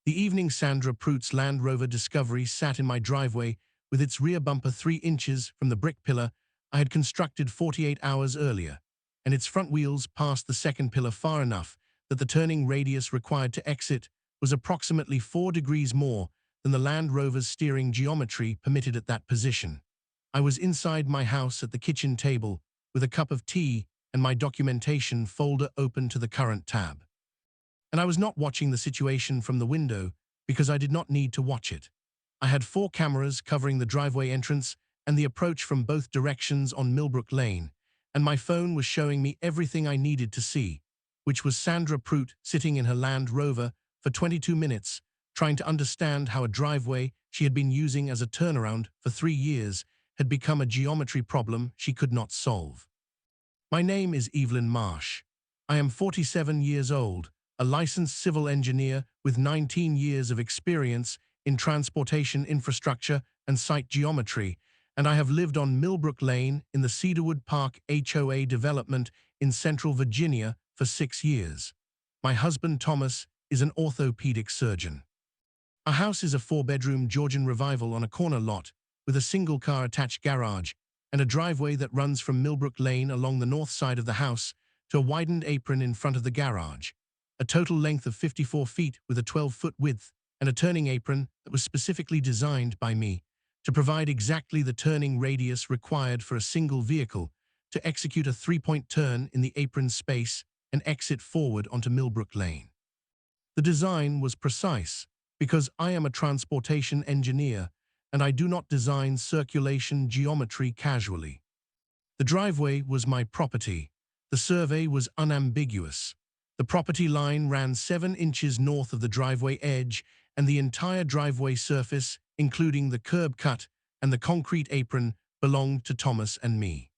The evening Sandra Prout's Land Rover Discovery sat in my driveway with its rear bumper 3 inches from the brick pillar I had constructed 48 hours earlier, and its front wheels passed the second pillar far enough that the turning radius required to exit was approximately 4 degrees more than the Land Rover's steering geometry permitted at that position. I was inside my house at the kitchen table with a cup of tea and my documentation folder open to the current tab. And I was not watching the situation from the window because I did not need to watch it. I had 4 cameras covering the driveway entrance and the approach from both directions on Millbrook Lane, and my phone was showing me everything I needed to see, which was Sandra Prout sitting in her Land Rover for 22 minutes, trying to understand how a driveway she had been using as a turnaround for 3 years had become a geometry problem she could not solve. My name is Evelyn Marsh. I am 47 years old, a licensed civil engineer with 19 years of experience in transportation infrastructure and site geometry, and I have lived on Millbrook Lane in the Cedarwood Park HOA development in Central Virginia for 6 years. My husband Thomas is an orthopedic surgeon. Our house is a 4-bedroom Georgian revival on a corner lot with a single-car attached garage and a driveway that runs from Millbrook Lane along the north side of the house to a widened apron in front of the garage, a total length of 54 feet with a 12-foot width and a turning apron that was specifically designed by me to provide exactly the turning radius required for a single vehicle to execute a 3-point turn in the apron space and exit forward onto Millbrook Lane. The design was precise because I am a transportation engineer and I do not design circulation geometry casually. The driveway was my property. The survey was unambiguous. The property line ran 7 inches north of the driveway edge, and the entire driveway surface, including the curb cut and the concrete apron, belonged to Thomas and me.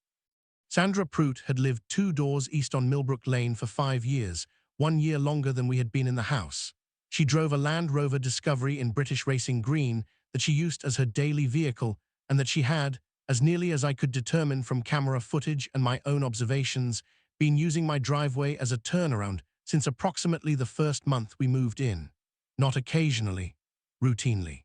Sandra Prout had lived 2 doors east on Millbrook Lane for 5 years, 1 year longer than we had been in the house. She drove a Land Rover Discovery in British Racing Green that she used as her daily vehicle, and that she had, as nearly as I could determine from camera footage and my own observations, been using my driveway as a turnaround since approximately the first month we moved in. Not occasionally, routinely.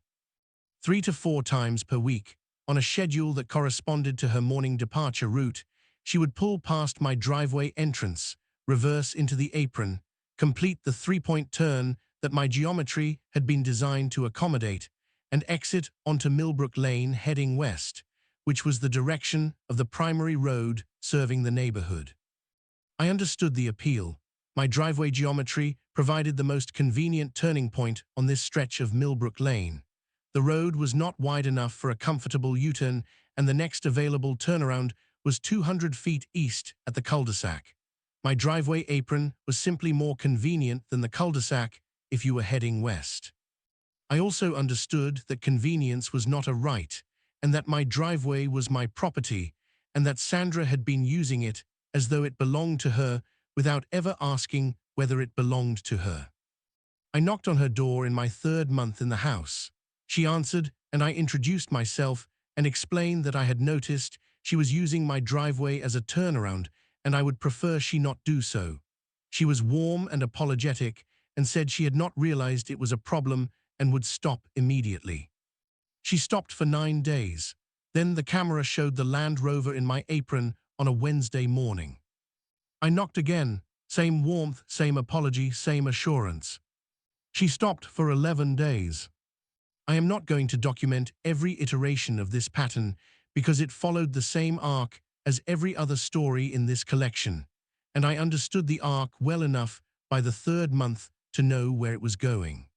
3 to 4 times per week, on a schedule that corresponded to her morning departure route, she would pull past my driveway entrance, reverse into the apron, complete the 3-point turn that my geometry had been designed to accommodate, and exit onto Millbrook Lane heading west, which was the direction of the primary road serving the neighborhood. I understood the appeal. My driveway geometry provided the most convenient turning point on this stretch of Millbrook Lane. The road was not wide enough for a comfortable U-turn, and the next available turnaround was 200 feet east at the cul-de-sac. My driveway apron was simply more convenient than the cul-de-sac if you were heading west. I also understood that convenience was not a right, and that my driveway was my property, and that Sandra had been using it as though it belonged to her without ever asking whether it belonged to her. I knocked on her door in my 3rd month in the house. She answered, and I introduced myself and explained that I had noticed she was using my driveway as a turnaround, and I would prefer she not do so. She was warm and apologetic and said she had not realized it was a problem and would stop immediately. She stopped for 9 days. Then the camera showed the Land Rover in my apron on a Wednesday morning. I knocked again, same warmth, same apology, same assurance. She stopped for 11 days. I am not going to document every iteration of this pattern because it followed the same arc as every other story in this collection, and I understood the arc well enough by the 3rd month to know where it was going.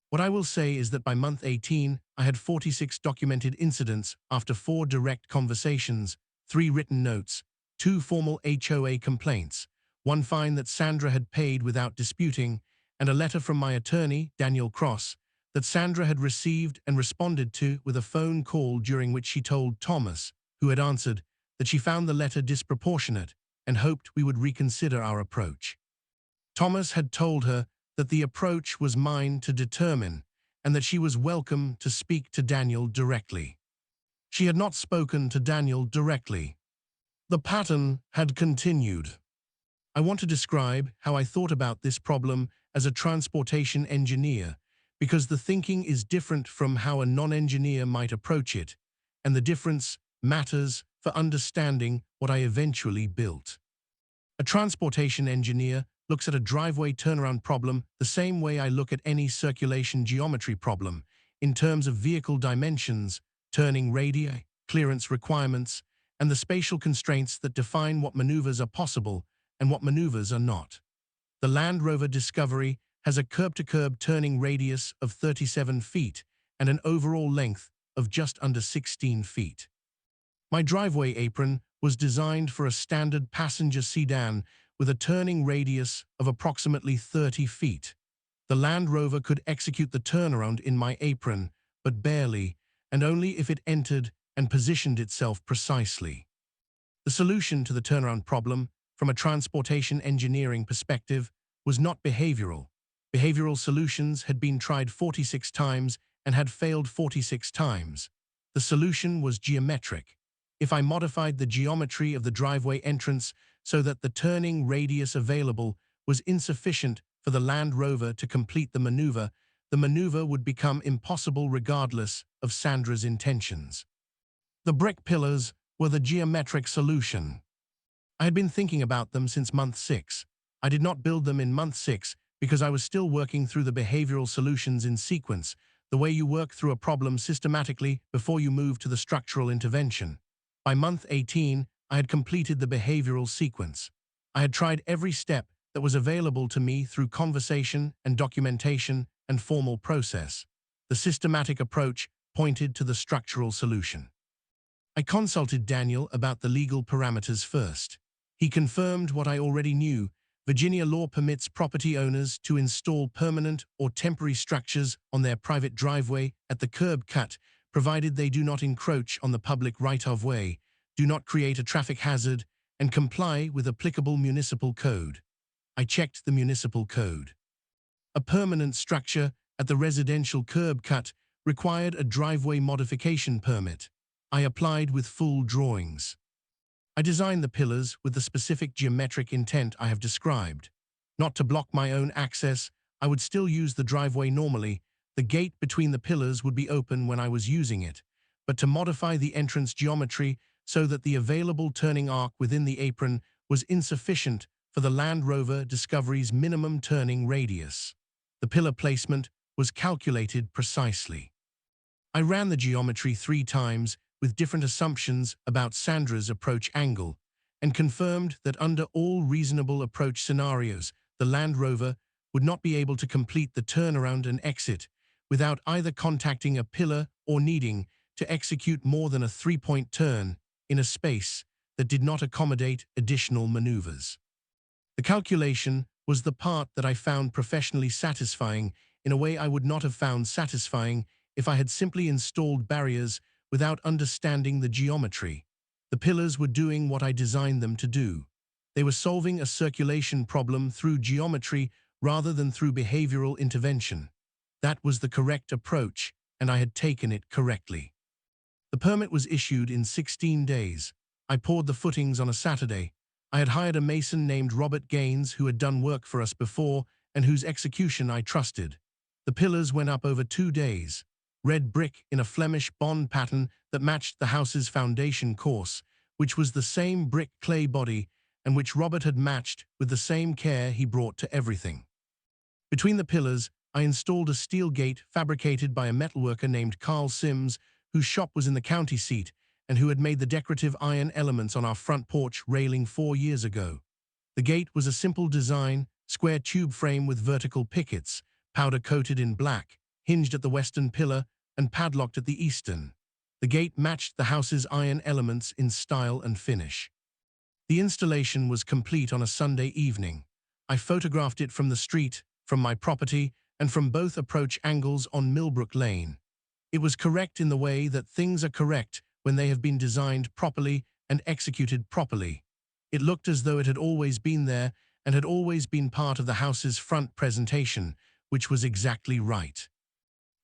What I will say is that by month 18, I had 46 documented incidents after 4 direct conversations, 3 written notes, 2 formal HOA complaints, 1 fine that Sandra had paid without disputing, and a letter from my attorney, Daniel Cross, that Sandra had received and responded to with a phone call during which she told Thomas, who had answered, that she found the letter disproportionate and hoped we would reconsider our approach. Thomas had told her that the approach was mine to determine and that she was welcome to speak to Daniel directly. She had not spoken to Daniel directly. The pattern had continued. I want to describe how I thought about this problem as a transportation engineer, because the thinking is different from how a non-engineer might approach it, and the difference matters for understanding what I eventually built. A transportation engineer looks at a driveway turnaround problem the same way I look at any circulation geometry problem, in terms of vehicle dimensions, turning radii, clearance requirements, and the spatial constraints that define what maneuvers are possible and what maneuvers are not. The Land Rover Discovery has a curb-to-curb turning radius of 37 feet and an overall length of just under 16 feet. My driveway apron was designed for a standard passenger sedan with a turning radius of approximately 30 feet. The Land Rover could execute the turnaround in my apron, but barely, and only if it entered and positioned itself precisely. The solution to the turnaround problem, from a transportation engineering perspective, was not behavioral. Behavioral solutions had been tried 46 times and had failed 46 times. The solution was geometric. If I modified the geometry of the driveway entrance so that the turning radius available was insufficient for the Land Rover to complete the maneuver would become impossible regardless of Sandra's intentions. The brick pillars were the geometric solution. I had been thinking about them since month 6. I did not build them in month 6 because I was still working through the behavioral solutions in sequence, the way you work through a problem systematically before you move to the structural intervention. By month 18, I had completed the behavioral sequence. I had tried every step that was available to me through conversation and documentation and formal process. The systematic approach pointed to the structural solution. I consulted Daniel about the legal parameters first. He confirmed what I already knew. Virginia law permits property owners to install permanent or temporary structures on their private driveway at the curb cut, provided they do not encroach on the public right-of-way, do not create a traffic hazard, and comply with applicable municipal code. I checked the municipal code. A permanent structure at the residential curb cut required a driveway modification permit. I applied with full drawings. I designed the pillars with the specific geometric intent I have described. Not to block my own access, I would still use the driveway normally. The gate between the pillars would be open when I was using it, but to modify the entrance geometry so that the available turning arc within the apron was insufficient for the Land Rover Discovery's minimum turning radius. The pillar placement was calculated precisely. I ran the geometry 3 times with different assumptions about Sandra's approach angle, and confirmed that under all reasonable approach scenarios, the Land Rover would not be able to complete the turnaround and exit without either contacting a pillar or needing to execute more than a 3-point turn in a space that did not accommodate additional maneuvers. The calculation was the part that I found professionally satisfying in a way I would not have found satisfying if I had simply installed barriers without understanding the geometry. The pillars were doing what I designed them to do. They were solving a circulation problem through geometry rather than through behavioral intervention. That was the correct approach, and I had taken it correctly. The permit was issued in 16 days. I poured the footings on a Saturday. I had hired a mason named Robert Gaines who had done work for us before and whose execution I trusted. The pillars went up over 2 days. Red brick in a Flemish bond pattern that matched the house's foundation course, which was the same brick clay body and which Robert had matched with the same care he brought to everything. Between the pillars, I installed a steel gate fabricated by a metalworker named Carl Sims, whose shop was in the county seat and who had made the decorative iron elements on our front porch railing 4 years ago. The gate was a simple design, square tube frame with vertical pickets, powder-coated in black, hinged at the western pillar and padlocked at the eastern. The gate matched the house's iron elements in style and finish. The installation was complete on a Sunday evening. I photographed it from the street, from my property, and from both approach angles on Millbrook Lane. It was correct in the way that things are correct when they have been designed properly and executed properly. It looked as though it had always been there and had always been part of the house's front presentation, which was exactly right.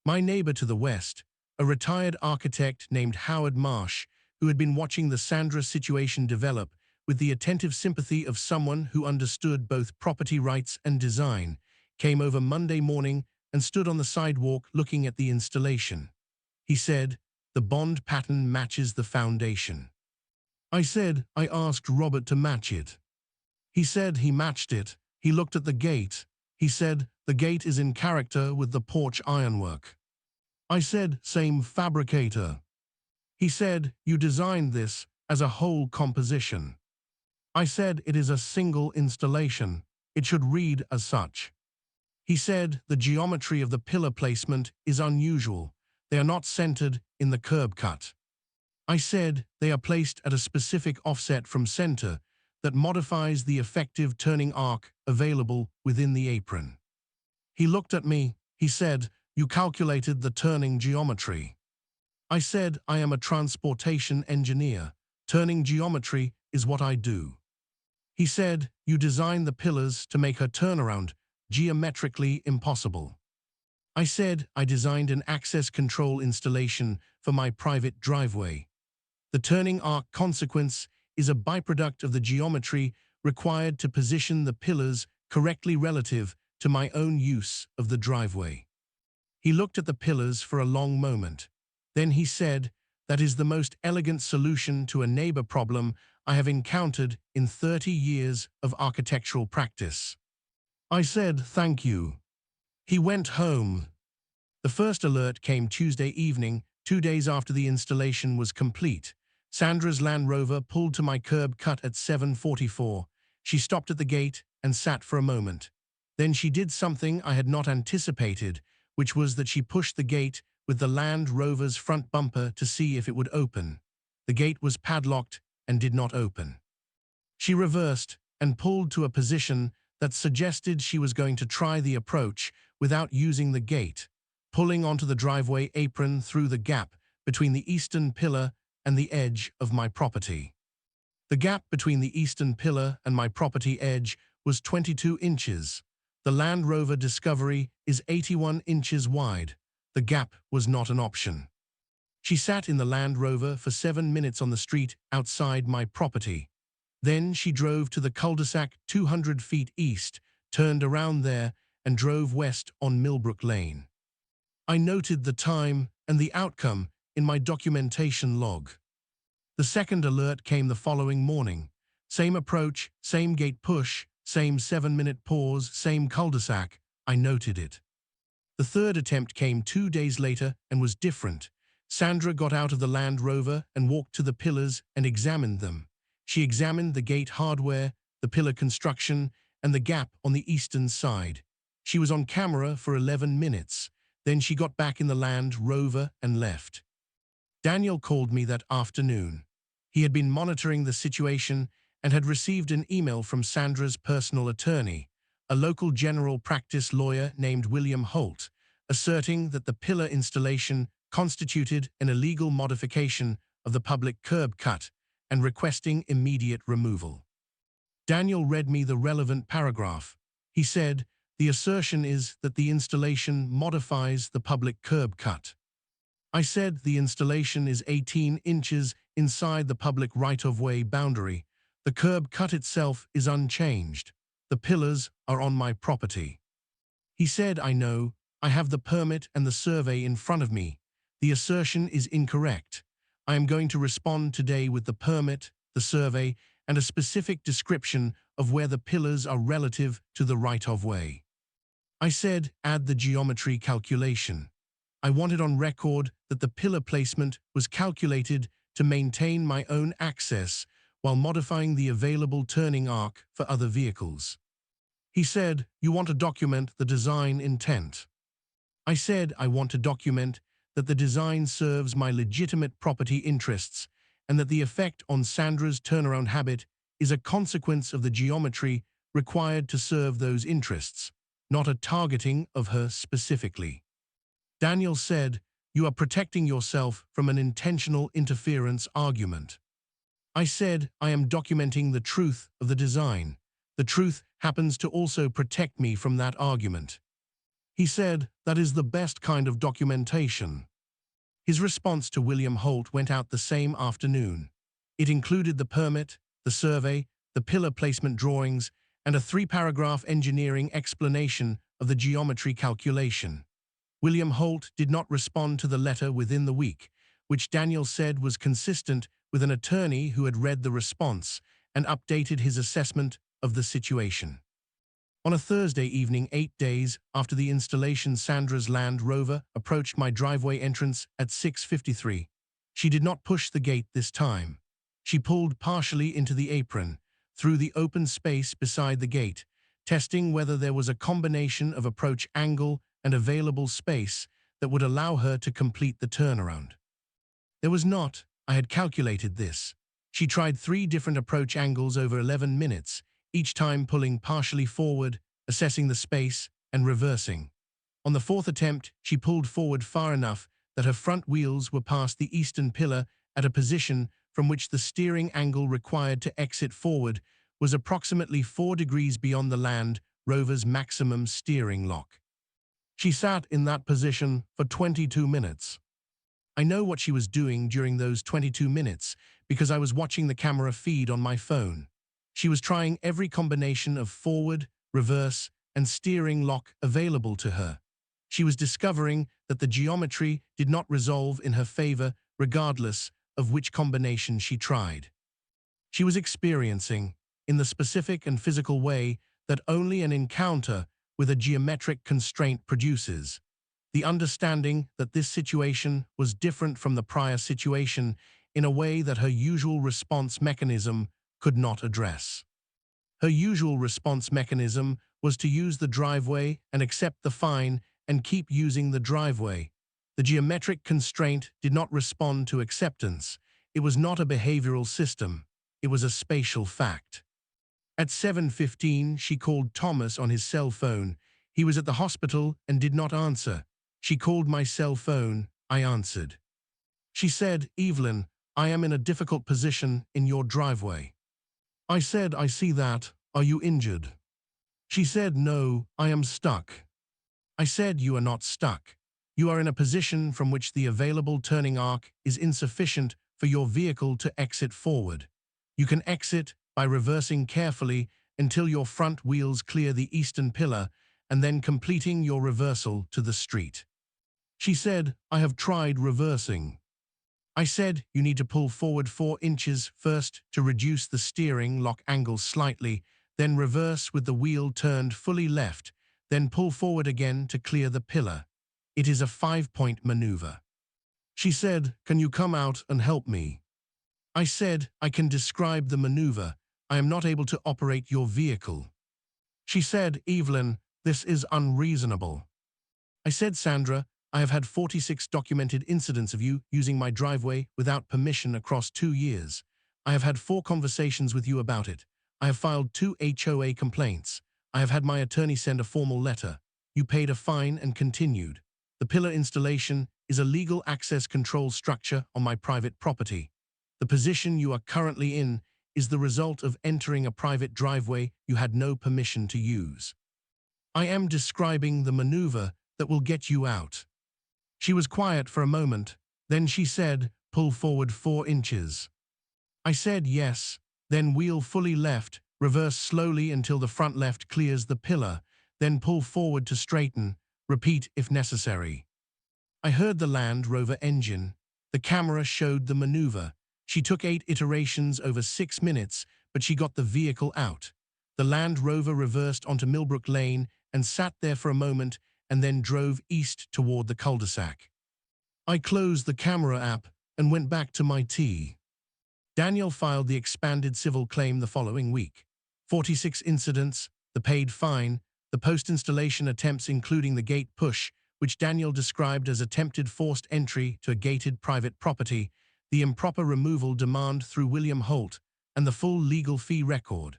My neighbor to the west, a retired architect named Howard Marsh, who had been watching the Sandra situation develop with the attentive sympathy of someone who understood both property rights and design, came over Monday morning and stood on the sidewalk looking at the installation. He said, "The bond pattern matches the foundation." I said, "I asked Robert to match it." He said he matched it. He looked at the gate. He said, "The gate is in character with the porch ironwork." I said, "Same fabricator." He said, "You designed this as a whole composition." I said, "It is a single installation. It should read as such." He said, "The geometry of the pillar placement is unusual. They are not centered in the curb cut." I said, "They are placed at a specific offset from center that modifies the effective turning arc available within the apron." He looked at me. He said, "You calculated the turning geometry." I said, "I am a transportation engineer. Turning geometry is what I do." He said, "You designed the pillars to make her turnaround geometrically impossible." I said, "I designed an access control installation for my private driveway. The turning arc consequence is a byproduct of the geometry required to position the pillars correctly relative to my own use of the driveway." He looked at the pillars for a long moment. Then he said, "That is the most elegant solution to a neighbor problem I have encountered in 30 years of architectural practice." I said, "Thank you." He went home. The first alert came Tuesday evening, 2 days after the installation was complete. Sandra's Land Rover pulled to my curb cut at 7:44. She stopped at the gate and sat for a moment. Then she did something I had not anticipated, which was that she pushed the gate with the Land Rover's front bumper to see if it would open. The gate was padlocked and did not open. She reversed and pulled to a position that suggested she was going to try the approach without using the gate, pulling onto the driveway apron through the gap between the eastern pillar and the edge of my property. The gap between the eastern pillar and my property edge was 22 inches. The Land Rover Discovery is 81 inches wide. The gap was not an option. She sat in the Land Rover for 7 minutes on the street outside my property. Then she drove to the cul-de-sac 200 feet east, turned around there, and drove west on Millbrook Lane. I noted the time and the outcome in my documentation log. The second alert came the following morning. Same approach, same gate push, same 7-minute pause, same cul-de-sac. I noted it. The third attempt came 2 days later and was different. Sandra got out of the Land Rover and walked to the pillars and examined them. She examined the gate hardware, the pillar construction, and the gap on the eastern side. She was on camera for 11 minutes. Then she got back in the Land Rover and left. Daniel called me that afternoon. He had been monitoring the situation and had received an email from Sandra's personal attorney, a local general practice lawyer named William Holt, asserting that the pillar installation constituted an illegal modification of the public curb cut and requesting immediate removal. Daniel read me the relevant paragraph. He said, "The assertion is that the installation modifies the public curb cut." I said the installation is 18 inches inside the public right-of-way boundary. The curb cut itself is unchanged. The pillars are on my property. He said, "I know. I have the permit and the survey in front of me. The assertion is incorrect. I am going to respond today with the permit, the survey, and a specific description of where the pillars are relative to the right-of-way." I said, "Add the geometry calculation." I wanted on record that the pillar placement was calculated to maintain my own access while modifying the available turning arc for other vehicles. He said, "You want to document the design intent." I said, "I want to document that the design serves my legitimate property interests and that the effect on Sandra's turnaround habit is a consequence of the geometry required to serve those interests, not a targeting of her specifically." Daniel said, "You are protecting yourself from an intentional interference argument." I said, "I am documenting the truth of the design. The truth happens to also protect me from that argument." He said, "That is the best kind of documentation." His response to William Holt went out the same afternoon. It included the permit, the survey, the pillar placement drawings, and a 3-paragraph engineering explanation of the geometry calculation. William Holt did not respond to the letter within the week, which Daniel said was consistent with an attorney who had read the response and updated his assessment of the situation. On a Thursday evening, 8 days after the installation, Sandra's Land Rover approached my driveway entrance at 6:53. She did not push the gate this time. She pulled partially into the apron, through the open space beside the gate, testing whether there was a combination of approach angle and available space that would allow her to complete the turnaround. There was not. I had calculated this. She tried 3 different approach angles over 11 minutes, each time pulling partially forward, assessing the space, and reversing. On the 4th attempt, she pulled forward far enough that her front wheels were past the eastern pillar at a position from which the steering angle required to exit forward was approximately 4 degrees beyond the Land Rover's maximum steering lock. She sat in that position for 22 minutes. I know what she was doing during those 22 minutes because I was watching the camera feed on my phone. She was trying every combination of forward, reverse, and steering lock available to her. She was discovering that the geometry did not resolve in her favor regardless of which combination she tried. She was experiencing, in the specific and physical way that only an encounter with a geometric constraint produces, the understanding that this situation was different from the prior situation in a way that her usual response mechanism could not address. Her usual response mechanism was to use the driveway and accept the fine and keep using the driveway. The geometric constraint did not respond to acceptance. It was not a behavioral system. It was a spatial fact. At 7:15, she called Thomas on his cell phone. He was at the hospital and did not answer. She called my cell phone. I answered. She said, "Evelyn, I am in a difficult position in your driveway." I said, "I see that. Are you injured?" She said, "No, I am stuck." I said, "You are not stuck. You are in a position from which the available turning arc is insufficient for your vehicle to exit forward. You can exit by reversing carefully until your front wheels clear the eastern pillar and then completing your reversal to the street." She said, "I have tried reversing." I said, "You need to pull forward 4 inches first to reduce the steering lock angle slightly, then reverse with the wheel turned fully left, then pull forward again to clear the pillar. It is a 5-point maneuver." She said, "Can you come out and help me?" I said, "I can describe the maneuver. I am not able to operate your vehicle." She said, "Evelyn, this is unreasonable." I said, "Sandra, I have had 46 documented incidents of you using my driveway without permission across 2 years. I have had 4 conversations with you about it. I have filed 2 HOA complaints. I have had my attorney send a formal letter. You paid a fine and continued. The pillar installation is a legal access control structure on my private property. The position you are currently in is the result of entering a private driveway you had no permission to use. I am describing the maneuver that will get you out." She was quiet for a moment. Then she said, "Pull forward 4 inches." I said, "Yes." Then wheel fully left, reverse slowly until the front left clears the pillar, then pull forward to straighten. Repeat if necessary. I heard the Land Rover engine. The camera showed the maneuver. She took 8 iterations over 6 minutes, but she got the vehicle out. The Land Rover reversed onto Millbrook Lane and sat there for a moment and then drove east toward the cul-de-sac. I closed the camera app and went back to my tea. Daniel filed the expanded civil claim the following week. 46 incidents, the paid fine, the post-installation attempts including the gate push, which Daniel described as attempted forced entry to a gated private property, the improper removal demand through William Holt, and the full legal fee record.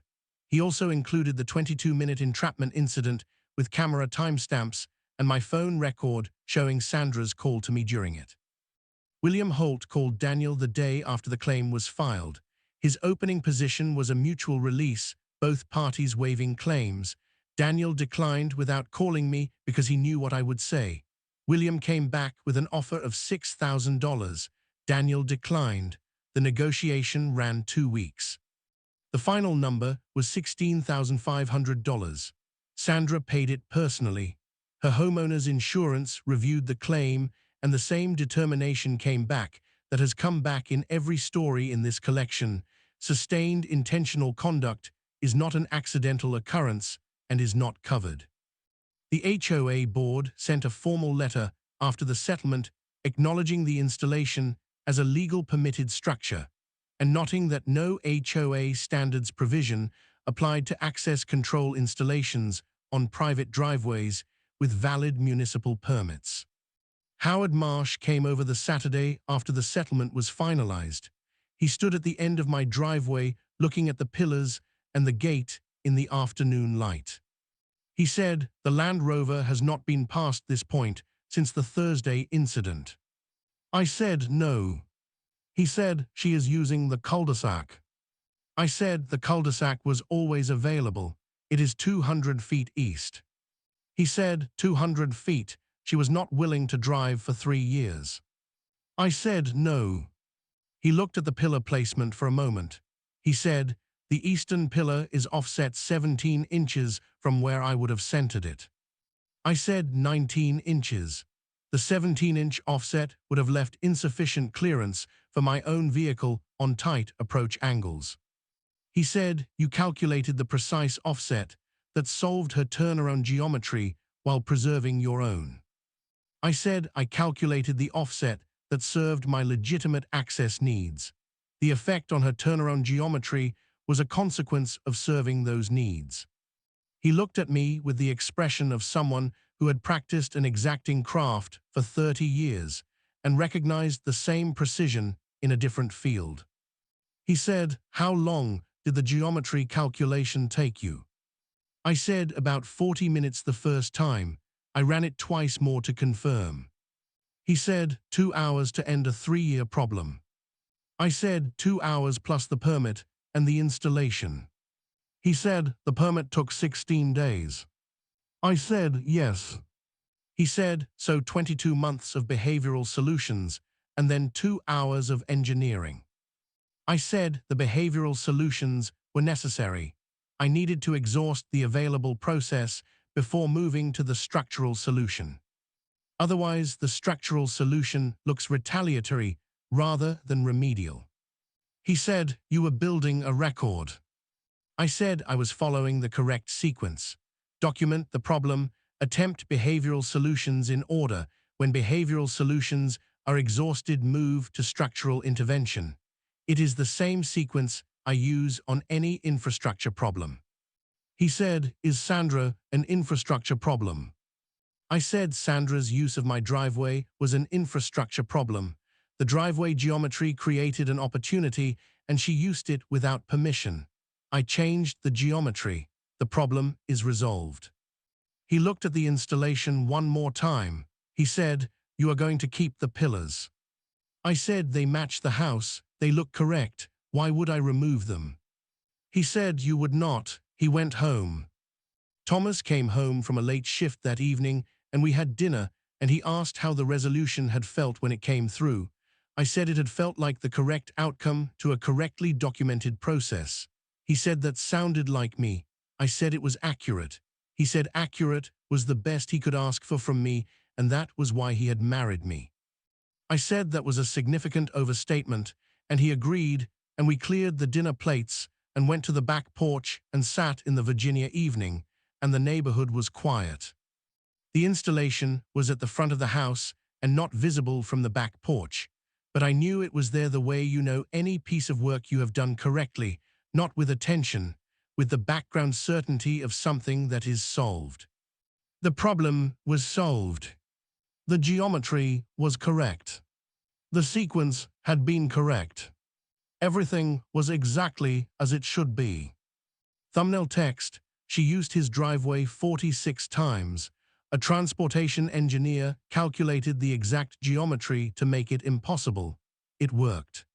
He also included the 22-minute entrapment incident with camera timestamps and my phone record showing Sandra's call to me during it. William Holt called Daniel the day after the claim was filed. His opening position was a mutual release, both parties waiving claims. Daniel declined without calling me because he knew what I would say. William came back with an offer of $6,000. Daniel declined. The negotiation ran 2 weeks. The final number was $16,500. Sandra paid it personally. Her homeowner's insurance reviewed the claim, and the same determination came back that has come back in every story in this collection. Sustained intentional conduct is not an accidental occurrence and is not covered. The HOA board sent a formal letter after the settlement acknowledging the installation as a legal permitted structure and noting that no HOA standards provision applied to access control installations on private driveways with valid municipal permits. Howard Marsh came over the Saturday after the settlement was finalized. He stood at the end of my driveway looking at the pillars and the gate in the afternoon light. He said, "The Land Rover has not been past this point since the Thursday incident." I said, "No." He said, "She is using the cul-de-sac." I said, "The cul-de-sac was always available. It is 200 feet east." He said, 200 feet. She was not willing to drive for 3 years. I said, "No." He looked at the pillar placement for a moment. He said, "The eastern pillar is offset 17 inches from where I would have centered it." I said, 19 inches. The 17-inch offset would have left insufficient clearance for my own vehicle on tight approach angles. He said, "You calculated the precise offset that solved her turnaround geometry while preserving your own." I said, "I calculated the offset that served my legitimate access needs. The effect on her turnaround geometry was a consequence of serving those needs." He looked at me with the expression of someone who had practiced an exacting craft for 30 years and recognized the same precision in a different field. He said, "How long did the geometry calculation take you?" I said, "About 40 minutes the first time. I ran it twice more to confirm." He said, 2 hours to end a 3-year problem." I said, 2 hours plus the permit and the installation." He said, "The permit took 16 days." I said, "Yes." He said, "So 22 months of behavioral solutions and then 2 hours of engineering." I said the behavioral solutions were necessary. I needed to exhaust the available process before moving to the structural solution. Otherwise, the structural solution looks retaliatory rather than remedial. He said, "You were building a record." I said I was following the correct sequence. Document the problem, attempt behavioral solutions in order. When behavioral solutions are exhausted, move to structural intervention. It is the same sequence I use on any infrastructure problem. He said, "Is Sandra an infrastructure problem?" I said Sandra's use of my driveway was an infrastructure problem. The driveway geometry created an opportunity and she used it without permission. I changed the geometry. The problem is resolved. He looked at the installation one more time. He said, "You are going to keep the pillars." I said, "They match the house. They look correct. Why would I remove them?" He said, "You would not." He went home. Thomas came home from a late shift that evening and we had dinner, and he asked how the resolution had felt when it came through. I said it had felt like the correct outcome to a correctly documented process. He said that sounded like me. I said it was accurate. He said accurate was the best he could ask for from me, and that was why he had married me. I said that was a significant overstatement, and he agreed, and we cleared the dinner plates and went to the back porch and sat in the Virginia evening, and the neighborhood was quiet. The installation was at the front of the house and not visible from the back porch, but I knew it was there the way you know any piece of work you have done correctly, not with attention, with the background certainty of something that is solved. The problem was solved. The geometry was correct. The sequence had been correct. Everything was exactly as it should be. Thumbnail text, she used his driveway 46 times. A transportation engineer calculated the exact geometry to make it impossible. It worked.